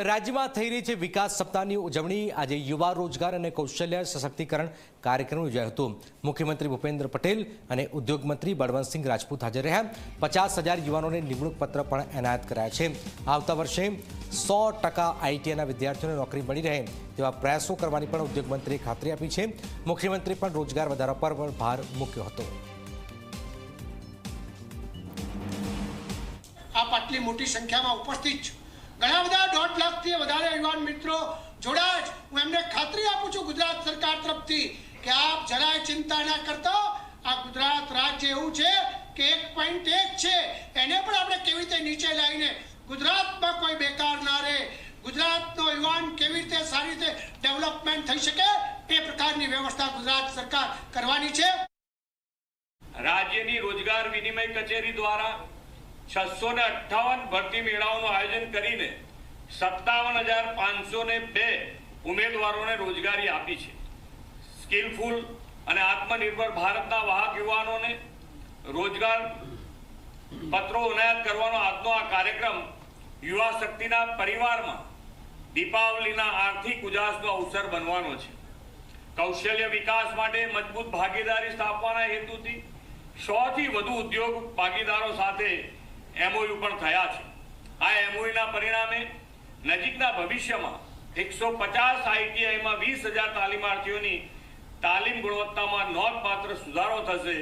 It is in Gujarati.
રાજ્યમાં થઈ રહી છે વિકાસ સપ્તાહની ઉજવણી। આજે યુવા રોજગાર અને કૌશલ્ય સશક્તિકરણ કાર્યક્રમ યોજાયો હતો। મુખ્યમંત્રી ભૂપેન્દ્ર પટેલ અને ઉદ્યોગ મંત્રી બળવંતસિંહ રાજપૂત હાજર રહ્યા। 50,000 યુવાનોને નિમણૂક પત્ર પણ એનાયત કરાયા છે। આવતા વર્ષે 100% આઈટીઆઈના વિદ્યાર્થીઓને નોકરી મળી રહે તેવા પ્રયાસો કરવાની પણ ઉદ્યોગ મંત્રીએ ખાતરી આપી છે। મુખ્યમંત્રી પણ રોજગાર વધારવા પર ભાર મૂક્યો હતો। આપ આટલી મોટી સંખ્યામાં ઉપસ્થિત છો, ઘણા બધા 1.5 લાખથી વધારે યુવાન મિત્રો જોડાયા છે। હું એમને ખાતરી આપું છું ગુજરાત સરકાર તરફથી કે આપ જરાય ચિંતા ના કરતા। આ ગુજરાત રાજ્ય એવું છે કે 1.1 છે, એને પણ આપણે કેવી રીતે નીચે લાવીને ગુજરાતમાં કોઈ બેકાર ના રહે, ગુજરાતનો યુવાન કેવી રીતે સારી રીતે ડેવલપમેન્ટ થઈ શકે એ પ્રકારની વ્યવસ્થા ગુજરાત સરકાર કરવાની છે। રાજ્યની રોજગાર વિનિમય કચેરી દ્વારા 658 ભરતી મેળાઓનું આયોજન કરીને 57,502 ઉમેદવારોને રોજગારી આપી છે। સ્કિલફુલ અને આત્મનિર્ભર ભારતના વાહક યુવાનોને રોજગાર પત્રો એનાયત કરવાનો આજનો આ કાર્યક્રમ યુવા શક્તિના પરિવારમાં દીપાવલીના આર્થિક ઉજાસનો અવસર બનવાનો છે। કૌશલ્ય વિકાસ માટે મજબૂત ભાગીદારી સ્થાપવાના હેતુથી 100 થી વધુ ઉદ્યોગ ભાગીદારો સાથે એમઓયુ પણ થયા છે। આ એમઓયુના પરિણામે નજીકના ભવિષ્યમાં 150 આઈટીઆઈમાં 20,000 તાલીમાર્થીઓની તાલીમ ગુણવત્તામાં નોંધપાત્ર સુધારો થશે।